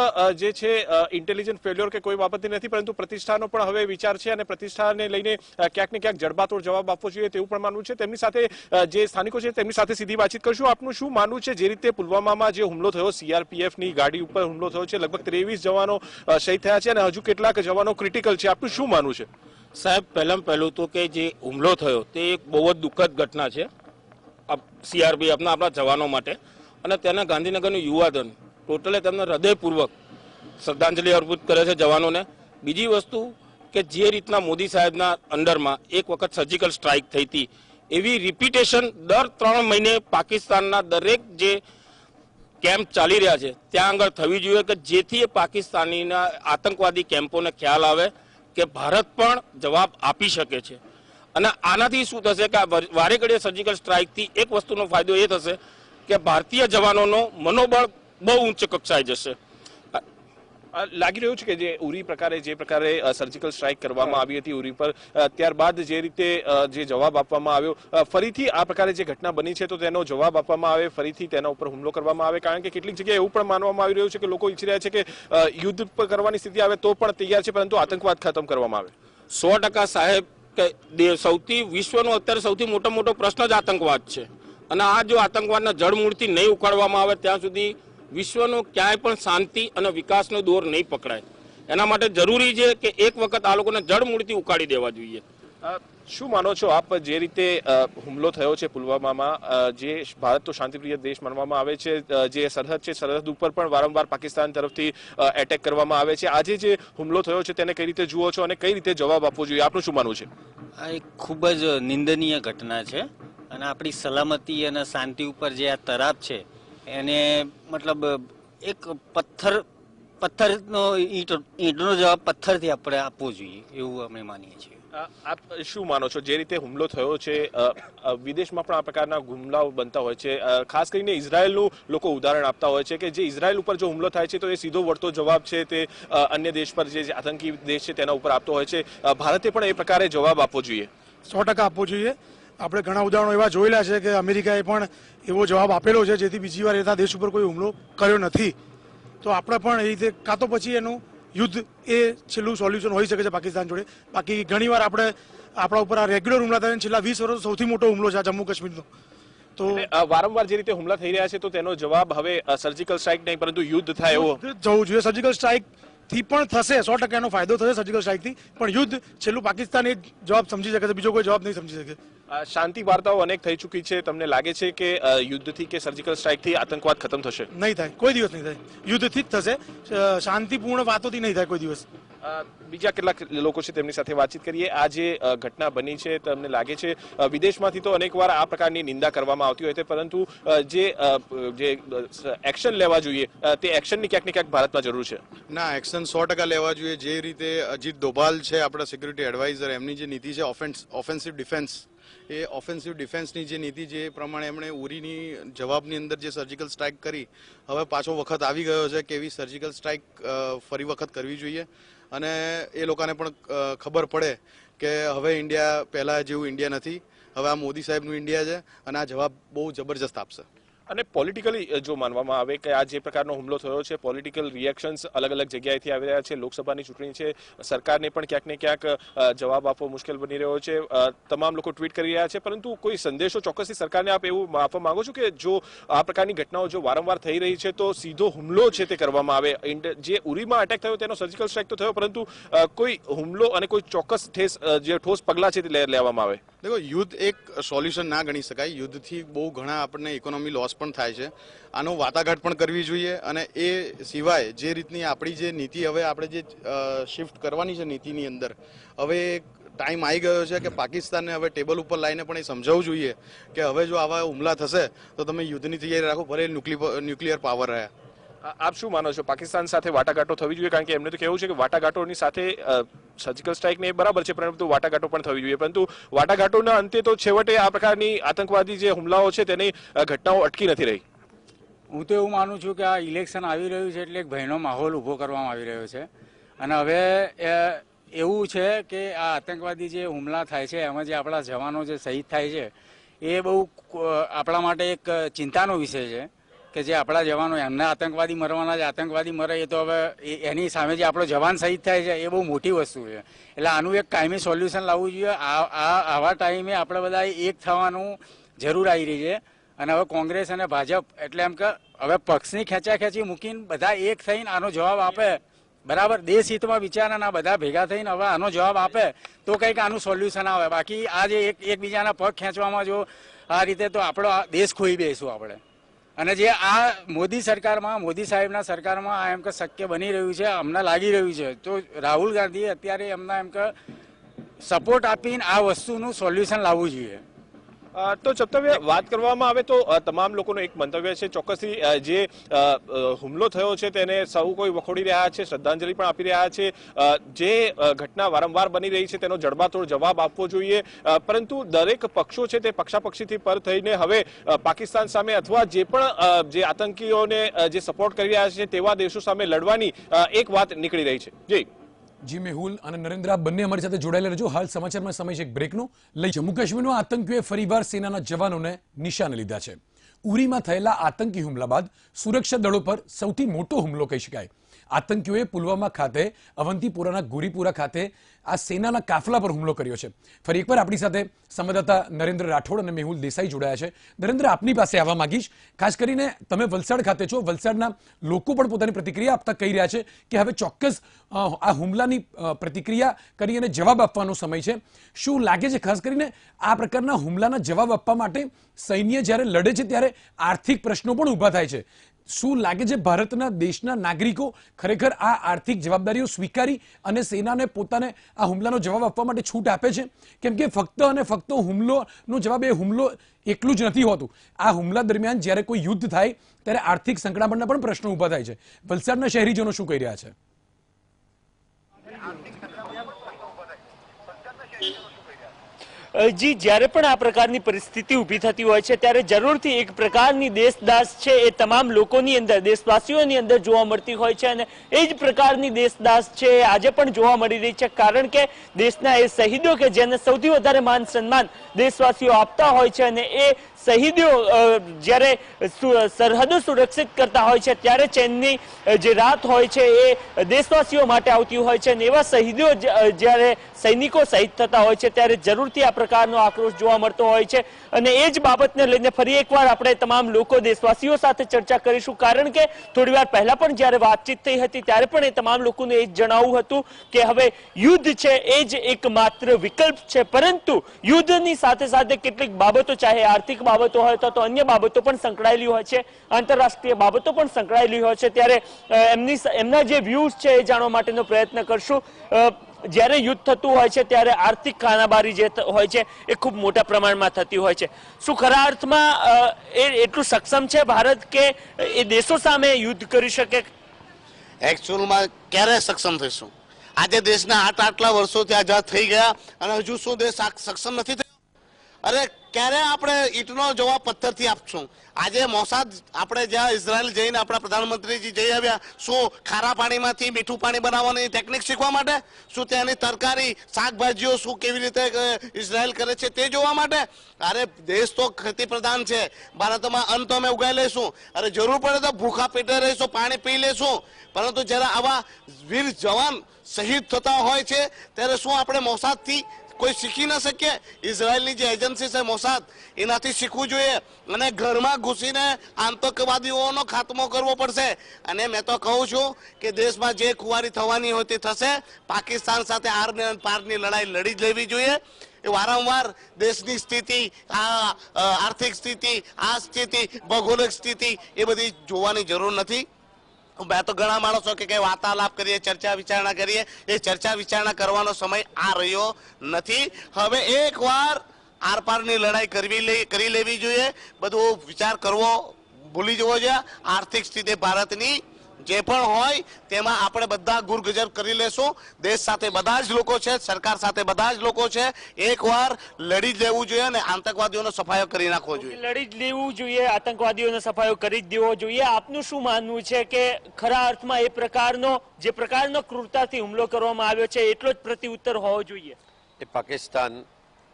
Speaker 13: જે છે ઇન્ટેલિજન્ટ ફેલ્યોર કે કોઈ બાબતની નથી, પરંતુ પ્રતિષ્ઠાનો પણ હવે વિચાર છે અને પ્રતિષ્ઠાને લઈને ક્યાંક ને ક્યાંક જડબાતોડ જવાબ આપવો જોઈએ તેવું પણ માનવું છે. તેમની સાથે જે સ્થાનિકો છે તેમની સાથે સીધી વાતચીત કરશું. આપનું શું માનવું છે જે રીતે પુલવામામાં જે હુમલો થયો, CRPFની ગાડી ઉપર હુમલો થયો છે, લગભગ 23 જવાનો શહીદ થયા છે અને હજુ કેટલાક જવાનો ક્રિટિકલ છે, આપનું શું માનવું છે?
Speaker 14: સાહેબ, પહેલું તો કે જે હુમલો થયો તે એક બહુ જ દુઃખદ ઘટના છે CRPFના આપણા જવાનો માટે, અને તેના ગાંધીનગરનું યુવાધન ટોટલે તેમને હૃદયપૂર્વક શ્રદ્ધાંજલિ અર્પિત કરે છે જવાનોને. બીજી વસ્તુ કે જે રીતના મોદી સાહેબના અંડરમાં એક વખત સર્જિકલ સ્ટ્રાઇક થઈ હતી, એવી રિપીટેશન દર 3 મહિને પાકિસ્તાનના દરેક જે કેમ્પ ચાલી રહ્યા છે ત્યાં આગળ થવી જોઈએ, કે જેથી પાકિસ્તાનીના આતંકવાદી કેમ્પોને ખ્યાલ આવે કે ભારત પણ જવાબ આપી શકે છે. અને આનાથી શું થશે કે વારે ઘડીએ સર્જિકલ સ્ટ્રાઇકથી એક વસ્તુનો ફાયદો એ થશે કે ભારતીય જવાનોનો મનોબળ બહુ ઉચ્ચ કક્ષાએ જશે.
Speaker 13: લાગી રહ્યું છે કે જે ઉરી પ્રકારે જે પ્રકારે સર્જિકલ સ્ટ્રાઇક કરવામાં આવી હતી ઉરી પર, ત્યારબાદ જે રીતે જે જવાબ આપવામાં આવ્યો, ફરીથી આ પ્રકારે જે ઘટના બની છે તો તેનો જવાબ આપવામાં આવે, ફરીથી તેના ઉપર હુમલો કરવામાં આવે. કારણ કે કેટલીક જગ્યાએ એવું પણ માનવામાં આવી રહ્યું છે કે લોકો ઈચ્છી રહ્યા છે કે યુદ્ધ પર કરવાની સ્થિતિ આવે તો પણ તૈયાર છે, પરંતુ આતંકવાદ ખતમ કરવામાં આવે.
Speaker 14: 100% સાહેબ, કે સૌથી વિશ્વનો અત્યારે સૌથી મોટો પ્રશ્ન જ આતંકવાદ છે, અને આ જો આતંકવાદના જડમૂળથી નહીં ઉખાડવામાં આવે ત્યાં સુધી વિશ્વનો ક્યાંય પણ શાંતિ અને વિકાસનો દોર નહીં પકડાય. એના માટે જરૂરી છે કે એક વખત આ લોકોને જડમૂળથી ઉખાડી દેવા જોઈએ.
Speaker 13: શું માનો છો આપ, જે રીતે હુમલો થયો છે પુલવામામાં, જે ભારત તો શાંતિપ્રિય દેશ માનવામાં આવે છે, જે સરહદ છે સરહદ ઉપર પણ વારંવાર પાકિસ્તાન તરફથી એટેક કરવામાં આવે છે, આજે જે હુમલો થયો છે તેને કઈ રીતે જુઓ છો અને કઈ રીતે જવાબ આપવો જોઈએ, આપનું શું માનવું છે?
Speaker 15: આ એક ખૂબ જ નિંદનીય ઘટના છે અને આપણી સલામતી અને શાંતિ ઉપર જે આ તરાપ છે એને મતલબ એક પથ્થરનો ઈંટનો જવાબ પથ્થરથી આપણે આપવો જોઈએ એવું અમે માનીએ છીએ.
Speaker 13: આપ શું માનો છો જે રીતે હુમલો થયો છે, વિદેશમાં પણ આ પ્રકારના હુમલાઓ બનતા હોય છે, ખાસ કરીને ઇઝરાયલનું લોકો ઉદાહરણ આપતા હોય છે કે જે ઇઝરાયલ ઉપર જો હુમલો થાય છે તો એ સીધો વળતો જવાબ છે તે અન્ય દેશ પર જે આતંકી દેશ છે તેના ઉપર આપતો હોય છે. ભારતે પણ એ પ્રકારે જવાબ આપવો જોઈએ.
Speaker 16: 100% આપવો જોઈએ. આપણે ઘણા ઉદાહરણો એવા જોયેલા છે કે અમેરિકાએ પણ એવો જવાબ આપેલો છે જેથી બીજી વાર એના દેશ ઉપર કોઈ હુમલો કર્યો નથી. તો આપણે પણ એ રીતે કાં તો પછી એનું યુદ્ધ એ છેલ્લું સોલ્યુશન હોઈ શકે છે પાકિસ્તાન જોડે. બાકી ઘણીવાર આપણે આપણા ઉપર આ રેગ્યુલર હુમલા થાય, છેલ્લા 20 વર્ષ સૌથી મોટો હુમલો છે આ જમ્મુ કાશ્મીરનો.
Speaker 13: તો વારંવાર જે રીતે હુમલા થઈ રહ્યા છે તો તેનો જવાબ હવે સર્જિકલ સ્ટ્રાઇક નહીં પરંતુ યુદ્ધ થાય એવો
Speaker 16: જવું જોઈએ. સર્જિકલ સ્ટ્રાઇક થી પણ થશે, 100% એનો ફાયદો થશે સર્જિકલ સ્ટ્રાઇક થી, પણ યુદ્ધ છેલ્લું પાકિસ્તાન એક જવાબ સમજી શકે છે, બીજો કોઈ જવાબ નહીં સમજી શકે.
Speaker 13: શાંતિ વાર્તાઓ અનેક થઈ ચૂકી છે, તમને લાગે છે કે યુદ્ધથી કે સર્જિકલ સ્ટ્રાઇકથી આતંકવાદ ખતમ થશે?
Speaker 16: નહીં થાય, કોઈ દિવસ નહીં થાય. યુદ્ધથી જ થશે, શાંતિપૂર્ણ વાતોથી નહીં થાય કોઈ દિવસ.
Speaker 13: બીજા કેટલાક લોકો છે તેમની સાથે વાતચીત કરીએ. આ જે ઘટના બની છે તમને લાગે છે, વિદેશમાંથી તો અનેકવાર આ પ્રકારની નિંદા કરવામાં આવતી હોય છે, પરંતુ જે એક્શન લેવા જોઈએ તે એક્શનની ક્યાંક ને ક્યાંક ભારતમાં જરૂર છે.
Speaker 17: ના, એક્શન 100% લેવા જોઈએ. જે રીતે અજીત ડોભાલ છે આપણા સિક્યુરિટી એડવાઇઝર, એમની જે નીતિ છે ઓફેન્સિવ ડિફેન્સ, એ ઓફેન્સિવ ડિફેન્સની જે નીતિ જે પ્રમાણે એમણે ઉરીની જવાબની અંદર જે સર્જિકલ સ્ટ્રાઇક કરી, હવે પાછો વખત આવી ગયો છે કે એવી સર્જિકલ સ્ટ્રાઇક ફરી વખત કરવી જોઈએ અને એ લોકોને પણ ખબર પડે કે હવે ઇન્ડિયા પહેલા જેવું ઇન્ડિયા નથી, હવે આ મોદી સાહેબનું ઇન્ડિયા છે અને આ જવાબ બહુ જબરજસ્ત આપશે.
Speaker 13: અને પોલિટિકલી જો માનવામાં આવે કે આ જે પ્રકારનો હુમલો થયો છે, પોલિટિકલ રિએક્શન્સ અલગ અલગ જગ્યાએથી આવી રહ્યા છે. લોકસભાની ચૂંટણી છે, સરકારને પણ ક્યાંક ને ક્યાંક જવાબ આપવો મુશ્કેલ બની રહ્યો છે. તમામ લોકો ટ્વીટ કરી રહ્યા છે, પરંતુ કોઈ સંદેશો ચોક્કસથી સરકારને આપ એવું આપવા માંગો છો કે જો આ પ્રકારની ઘટનાઓ જો વારંવાર થઈ રહી છે તો સીધો હુમલો છે તે કરવામાં આવે? જે ઉરીમાં અટેક થયો તેનો સર્જિકલ સ્ટ્રાઇક તો થયો, પરંતુ કોઈ હુમલો અને કોઈ ચોક્કસ ઠોસ પગલાં છે તે લેવામાં આવે?
Speaker 17: देखो युद्ध एक सोल्यूशन ना गणी शकाय. युद्धથી બહુ ઘણા આપણને ઇકોનોમી લોસ પણ થાય છે. આનો વાટાઘાટ પણ કરવી જોઈએ અને એ સિવાય જે રીતની આપણી જે નીતિ હવે આપણે જે શિફ્ટ કરવાની છે નીતિની અંદર, હવે ટાઈમ આવી ગયો છે કે પાકિસ્તાનને હવે ટેબલ ઉપર લાવીને પણ એ સમજાવવું જોઈએ કે હવે જો આવા હુમલા થશે તો તમે યુદ્ધની તૈયારી રાખો, ભલે ન્યુક્લિયર પાવર રહ્યા.
Speaker 13: આપ શું માનો છો, પાકિસ્તાન સાથે વાટાઘાટો થવી જોઈએ? કારણ કે એમને તો કહેવું છે કે વાટાઘાટોની સાથે સર્જિકલ સ્ટ્રાઇક ને એ બરાબર છે, પરંતુ વાટાઘાટો પણ થવી જોઈએ. પરંતુ વાટાઘાટોના અંતે તો છેવટે આ પ્રકારની આતંકવાદી જે હુમલાઓ છે તેની ઘટનાઓ અટકી નથી રહી.
Speaker 18: હું તો એવું માનું છું કે આ ઇલેક્શન આવી રહ્યું છે એટલે એક ભયનો માહોલ ઊભો કરવામાં આવી રહ્યો છે. અને હવે એવું છે કે આ આતંકવાદી જે હુમલા થાય છે એમાં જે આપણા જવાનો જે શહીદ થાય છે એ બહુ આપણા માટે એક ચિંતાનો વિષય છે કે જે આપણા જવાનો એમને આતંકવાદી મરવાના જ આતંકવાદી મરે એ તો હવે એની સામે જે આપણો જવાન શહીદ થાય છે એ બહુ મોટી વસ્તુ છે. એટલે આનું એક કાયમી સોલ્યુશન લાવવું જોઈએ. આવા ટાઈમે આપણે બધા એક થવાનું જરૂર આવી રહી છે. અને હવે કોંગ્રેસ અને ભાજપ એટલે એમ કે હવે પક્ષની ખેંચાખેંચી મૂકીને બધા એક થઈને આનો જવાબ આપે, બરાબર દેશ હિતમાં વિચારના બધા ભેગા થઈને હવે આનો જવાબ આપે તો કંઈક આનું સોલ્યુશન આવે. બાકી આ જે એકબીજાના પગ ખેંચવામાં જો આ રીતે તો આપણો દેશ ખોઈ બેસીશું આપણે. અને જે આ મોદી સરકારમાં, મોદી સાહેબના સરકારમાં આ એમ કે શક્ય બની રહ્યું છે, અમને લાગી રહ્યું છે, તો રાહુલ ગાંધીએ અત્યારે એમના એમ કે સપોર્ટ આપીને આ વસ્તુનું સોલ્યુશન લાવવું જોઈએ.
Speaker 13: તો ચપ્તવ્ય વાત કરવામાં આવે તો તમામ લોકોનું એક મંતવ્ય છે, ચોક્કસથી જે હુમલો થયો છે તેને સૌ કોઈ વખોડી રહ્યા છે, શ્રદ્ધાંજલિ પણ આપી રહ્યા છે. જે ઘટના વારંવાર બની રહી છે તેનો જડબાતોડ જવાબ આપવો જોઈએ, પરંતુ દરેક પક્ષો છે તે પક્ષાપક્ષીથી પર થઈને હવે પાકિસ્તાન સામે અથવા જે પણ જે આતંકીઓને જે સપોર્ટ કરી રહ્યા છે તેવા દેશો સામે લડવાની એક વાત નીકળી રહી છે.
Speaker 1: જી મેહુલ અને નરેન્દ્ર બંને અમારી સાથે જોડાયેલા રહેજો. હાલ સમાચારમાં સમય છે એક બ્રેકનો. લઈ જમ્મુ કાશ્મીરમાં આતંકીઓએ ફરીવાર સેનાના જવાનોને નિશાને લીધા છે. ઉરીમાં થયેલા આતંકી હુમલા બાદ સુરક્ષા દળો પર સૌથી મોટો હુમલો કહી શકાય. આતંકીઓએ પુલવામા ખાતે, અવંતીપોરાના ગોરીપુરા ખાતે આ સેનાના કાફલા પર હુમલો કર્યો છે. ફરી એકવાર આપણી સાથે સંવાદદાતા નરેન્દ્ર રાઠોડ અને મેહુલ દેસાઈ જોડાયા છે. નરેન્દ્ર, આપની પાસે આવવા માંગીશ. ખાસ કરીને તમે વલસાડ ખાતે છો. વલસાડના લોકો પણ પોતાની પ્રતિક્રિયા આપતા કહી રહ્યા છે કે હવે ચોક્કસ આ હુમલાની પ્રતિક્રિયા કરી અને જવાબ આપવાનો સમય છે. શું લાગે છે ખાસ કરીને આ પ્રકારના હુમલાના જવાબ આપવા માટે સૈન્ય જ્યારે લડે છે ત્યારે આર્થિક પ્રશ્નો પણ ઊભા થાય છે? શું લાગે છે ભારતના દેશના નાગરિકો ખરેખર આ આર્થિક જવાબદારીઓ સ્વીકારી અને સેનાને પોતાને આ હુમલાનો જવાબ આપવા માટે છૂટ આપે છે? કેમ કે ફક્ત અને ફક્ત હુમલોનો જવાબ એ હુમલો એકલું જ નથી હોતું. આ હુમલા દરમિયાન જ્યારે કોઈ યુદ્ધ થાય ત્યારે આર્થિક સંકળામણના પણ પ્રશ્નો ઊભા થાય છે. વલસાડના શહેરીજનો શું કહી રહ્યા છે?
Speaker 11: જી, જ્યારે પણ આ પ્રકારની પરિસ્થિતિ ઊભી થતી હોય છે ત્યારે જરૂરથી એક પ્રકારની દેશદાસ છે એ તમામ લોકોની અંદર, દેશવાસીઓની અંદર જોવા મળતી હોય છે. અને એ જ પ્રકારની દેશદાસ છે આજે પણ જોવા મળી રહી છે, કારણ કે દેશના એ શહીદો કે જેને સૌથી વધારે માન સન્માન દેશવાસીઓ આપતા હોય છે અને એ શહીદો જ્યારે સરહદો સુરક્ષિત કરતા હોય છે ત્યારે ચેનની જે રાત હોય છે એ દેશવાસીઓ માટે આવતી હોય છે. અને એવા શહીદો જ્યારે સૈનિકો શહીદ થતા હોય છે ત્યારે જરૂરથી આ પ્રકારનો આક્રોશ જોવા મળતો હોય છે. અને એ જ બાબતને લઈને ફરી એકવાર આપણે તમામ લોકો, દેશવાસીઓ સાથે ચર્ચા કરીશું, કારણ કે થોડી વાર પહેલા પણ જ્યારે વાતચીત થઈ હતી ત્યારે પણ એ તમામ લોકોને એ જ જણાવવું હતું કે હવે યુદ્ધ છે એ જ એકમાત્ર વિકલ્પ છે. પરંતુ યુદ્ધની સાથે સાથે કેટલીક બાબતો, ચાહે આર્થિક બાબતો હોય તો અન્ય બાબતો પણ સંકળાયેલી હોય છે, આંતરરાષ્ટ્રીય બાબતો પણ સંકળાયેલી હોય છે. ત્યારે એમના જે વ્યૂઝ છે એ જાણવા માટેનો પ્રયત્ન કરશું. જ્યારે યુદ્ધ થતું હોય છે ત્યારે આર્થિક ખાનાબારી જે હોય છે એ ખૂબ મોટા પ્રમાણમાં થતી હોય છે. શું ખરા અર્થમાં એટલું સક્ષમ છે ભારત કે એ દેશો સામે યુદ્ધ કરી શકે?
Speaker 12: એકચ્યુઅલમાં ક્યારે સક્ષમ થઈશું? આજે દેશના આટલા વર્ષોથી આઝાદ થઈ ગયા અને હજુ શું દેશ સક્ષમ નથી થયો? અરે ક્યારે આપણે ઈટનો જવાબ પથ્થરથી આપશું? આજે મોસાદ આપણે જ્યાં ઇઝરાયલ જઈને આપણા પ્રધાનમંત્રીજી જઈ આવ્યા, શું ખારા પાણીમાંથી મીઠું પાણી બનાવવાની ટેકનિક શીખવા માટે? શું ત્યાંની તરકારી શાકભાજીઓ શું કેવી રીતે ઇઝરાયલ કરે છે તે જોવા માટે? અરે દેશ તો ખેતી પ્રધાન છે, ભારતમાં અન્ન તો અમે ઉગાઈ લઈશું, અરે જરૂર પડે તો ભૂખા પેટે રહીશું, પાણી પી લેશું, પરંતુ જ્યારે આવા વીર જવાન શહીદ થતા હોય છે ત્યારે શું આપણે મોસાદથી કોઈ શીખી ન શકીએ? ઇઝરાયલની જે એજન્સી છે મોસાદ, એનાથી શીખવું જોઈએ અને ઘરમાં ઘૂસીને આતંકવાદીઓનો ખાત્મો કરવો પડશે. અને મેં તો કહું છું કે દેશમાં જે ખુવારી થવાની હોય તે થશે. પાકિસ્તાન સાથે આરને પારની લડાઈ લડી જ લેવી જોઈએ. એ વારંવાર દેશની સ્થિતિ, આ આર્થિક સ્થિતિ, આ સ્થિતિ, ભૌગોલિક સ્થિતિ એ બધી જોવાની જરૂર નથી. મેં તો ઘણા માણસો કે વાર્તાલાપ કરીએ, ચર્ચા વિચારણા કરીએ, એ ચર્ચા વિચારણા કરવાનો સમય આ રહ્યો નથી. હવે એકવાર આરપારની લડાઈ કરી લેવી જોઈએ. બધો વિચાર કરવો ભૂલી જવો જોઈએ. આર્થિક સ્થિતિ ભારતની જે પણ હોય તેમાં આપણે બધા ગુરગજર કરી લેશું. દેશ સાથે બધા જ લોકો છે, સરકાર સાથે બધા જ લોકો છે. એકવાર લડી જ લેવું જોઈએ અને આતંકવાદીઓનો સફાયો કરી નાખવો જોઈએ.
Speaker 11: લડી જ લેવું જોઈએ, આતંકવાદીઓનો સફાયો કરી જ દેવો જોઈએ. આપનું શું માનવું છે કે ખરા અર્થમાં જે પ્રકારનો ક્રૂરતાથી હુમલો કરવામાં આવ્યો છે એટલો જ પ્રત્યુત્તર હોવો જોઈએ?
Speaker 19: એ પાકિસ્તાન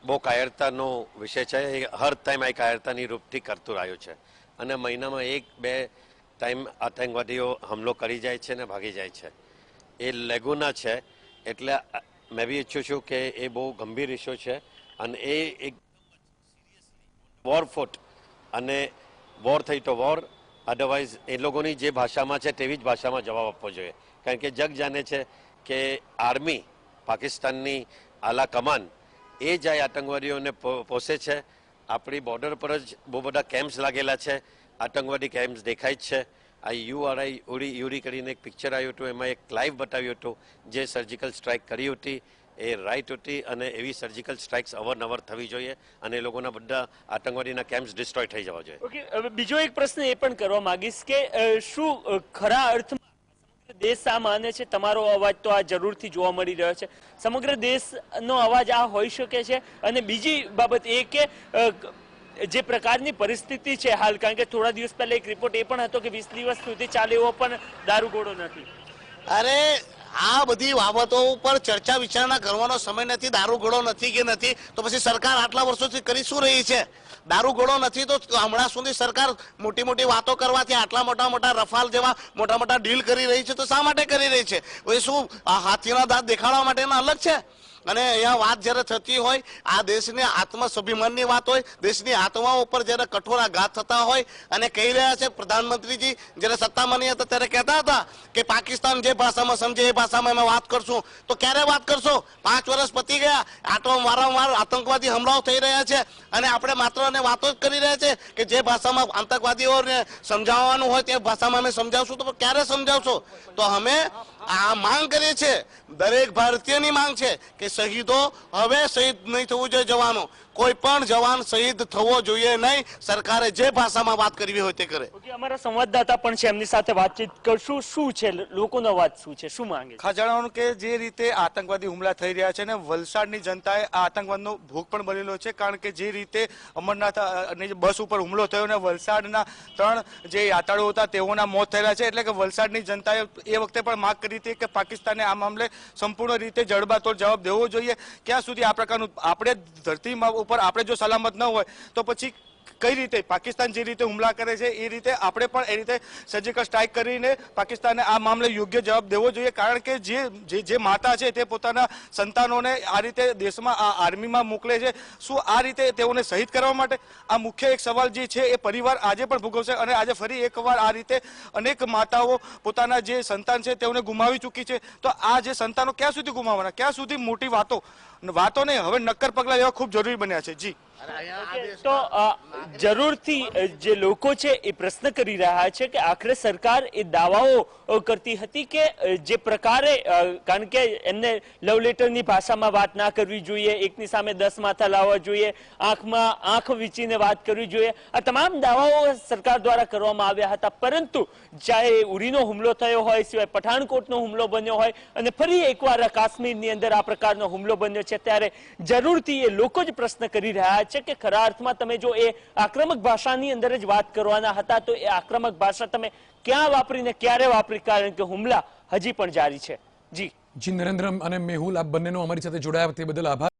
Speaker 19: બહુ કાયરતાનો વિષય છે. એ હર ટાઈમ આ કાયરતાની રૂપથી કરતું રહ્યું છે અને મહિનામાં 1-2 ટાઈમ આતંકવાદીઓ હુમલો કરી જાય છે ને ભાગી જાય છે. એ લેગુના છે. એટલે મેં બી ઈચ્છું છું કે એ બહુ ગંભીર ઇસ્યુ છે અને એ એક વોર ફૂટ અને વોર થઈ તો વોર, અધરવાઇઝ એ લોકોની જે ભાષામાં છે તેવી જ ભાષામાં જવાબ આપવો જોઈએ. કારણ કે જગ જાણે છે કે આર્મી, પાકિસ્તાનની આલા કમાન એ જાય આતંકવાદીઓને પોષે છે. આપણી બોર્ડર પર જ બહુ બધા કેમ્પ્સ લાગેલા છે, આતંકવાદી કેમ્પ્સ દેખાય જ છે. આ URI યુરી કરીને એક પિક્ચર આવ્યું હતું, એમાં એક લાઈવ બતાવ્યું હતું જે સર્જિકલ સ્ટ્રાઇક કરી હતી. એ રાઈટ હતી અને એવી સર્જિકલ સ્ટ્રાઇક્સ અવારનવાર થવી જોઈએ અને એ લોકોના બધા આતંકવાદીના કેમ્પ્સ ડિસ્ટ્રોય થઈ જવા જોઈએ.
Speaker 11: ઓકે, હવે બીજો એક પ્રશ્ન એ પણ કરવા માંગીશ કે શું ખરા અર્થમાં દેશ આ માને છે? તમારો અવાજ તો આ જરૂરથી જોવા મળી રહ્યો છે. સમગ્ર દેશનો અવાજ આ હોઈ શકે છે? અને બીજી બાબત એ કે જે પ્રકારની પરિસ્થિતિ છે હાલ, કારણ કે થોડા દિવસ પહેલા એક રિપોર્ટ એ પણ હતો કે 20 દિવસ સુધી ચાલે એવો પણ દારૂગોળો નથી.
Speaker 12: અરે આ બધી બાબતો ઉપર ચર્ચા વિચારણા કરવાનો સમય નથી. દારૂગોળો નથી કે નથી તો પછી સરકાર આટલા વર્ષોથી કરી શું રહી છે? દારૂગોળો નથી તો હમણાં સુધી સરકાર મોટી મોટી વાતો કરવાથી આટલા મોટા રફાલ જેવા મોટા ડીલ કરી રહી છે તો શા માટે કરી રહી છે? એ શું હાથીના દાંત દેખાડવા માટેના અલગ છે? અને અહીંયા વાત જ્યારે થતી હોય, આ દેશની આત્મસ્વાભિમાનની વાત હોય, દેશની આત્માઓ ઉપર જ્યારે કઠોર આઘાત થતા હોય અને કહી રહ્યા છે પ્રધાનમંત્રીજી જ્યારે સત્તામાં નહીં હતા ત્યારે કહેતા હતા કે પાકિસ્તાન જે ભાષામાં સમજે એ ભાષામાં અમે વાત કરશું. તો ક્યારે વાત કરશો? 5 વર્ષ પતી ગયા, આટલો વારંવાર આતંકવાદી હુમલાઓ થઈ રહ્યા છે અને આપણે માત્ર અને વાતો જ કરી રહ્યા છે કે જે ભાષામાં આતંકવાદીઓને સમજાવવાનું હોય તે ભાષામાં અમે સમજાવશું. તો ક્યારે સમજાવશો? તો અમે આ માંગ કરીએ છીએ, દરેક ભારતીયની માંગ છે કે શહીદો હવે શહીદ નહીં થવું જોઈએ. જવાનો કોઈ પણ જવાન શહીદ થવો જોઈએ નહીં. સરકારે જે ભાષામાં વાત કરવી હોય તે કરે.
Speaker 11: અમારા સંવાદદાતા પણ છે, એમની સાથે વાતચીત કરશું. શું છે લોકોનો અવાજ, શું છે, શું માંગે?
Speaker 7: ખાસ જણાવવાનું કે જે રીતે આતંકવાદી હુમલા થઈ રહ્યા છે ને વલસાડની જનતાએ આ આતંકવાદનો ભોગ પણ બનેલો છે. કારણ કે જે રીતે અમરનાથ બસ ઉપર હુમલો થયો ને વલસાડના 3 જે યાત્રાળુઓ હતા તેઓના મોત થયેલા છે. એટલે કે વલસાડની જનતાએ એ વખતે પણ માંગ કરી હતી કે પાકિસ્તાને આ મામલે સંપૂર્ણ રીતે જડબાતોડ જવાબ દેવો જોઈએ. ક્યાં સુધી આ પ્રકારનું આપણે ધરતીમાં ઉપર આપણે જો સલામત ન હોય તો પછી કઈ રીતે પાકિસ્તાન જે રીતે હુમલા કરે છે એ રીતે આપણે પણ એ રીતે સર્જિકલ સ્ટ્રાઇક કરીને પાકિસ્તાને આ મામલે યોગ્ય જવાબ દેવો જોઈએ. કારણ કે જે માતા છે તે પોતાના સંતાનોને આ રીતે દેશમાં આ આર્મીમાં મોકલે છે, શું આ રીતે તેઓને શહીદ કરવા માટે? આ મુખ્ય એક સવાલ જે છે એ પરિવાર આજે પણ ભોગવશે અને આજે ફરી એકવાર આ રીતે અનેક માતાઓ પોતાના જે સંતાન છે તેઓને ગુમાવી ચૂકી છે. તો આ જે સંતાનો ક્યાં સુધી ગુમાવવાના? ક્યાં સુધી મોટી વાતો નહીં, હવે નક્કર પગલા લેવા ખૂબ જરૂરી બન્યા છે. જી
Speaker 11: તો જરૂરથી જે લોકો છે એ પ્રશ્ન કરી રહ્યા છે કે આખરે સરકાર એ દાવાઓ કરતી હતી કે જે પ્રકારે, કારણ કે એમને લવ લેટરની ભાષામાં વાત ના કરવી જોઈએ, એકની સામે 10 માથા લાવવા જોઈએ, આંખમાં આંખ વીંચીને વાત કરવી જોઈએ, આ તમામ દાવાઓ સરકાર દ્વારા કરવામાં આવ્યા હતા. પરંતુ ચાહે ઉરીનો હુમલો થયો હોય, સિવાય પઠાણકોટનો હુમલો બન્યો હોય અને ફરી એકવાર કાશ્મીરની અંદર આ પ્રકારનો હુમલો બન્યો છે, ત્યારે જરૂરથી એ લોકો જ પ્રશ્ન કરી રહ્યા વાત છે કે ખરા અર્થમાં તમે જો એ આક્રમક ભાષાની અંદર જ વાત કરવાના હતા તો એ આક્રમક ભાષા તમે ક્યાં વાપરીને ક્યારે વાપરી, કારણ કે હુમલા હજી પણ જારી છે. જી
Speaker 1: નરેન્દ્ર અને મેહુલ, આપ બંનેનો અમારી સાથે જોડાયા તે બદલ આભાર.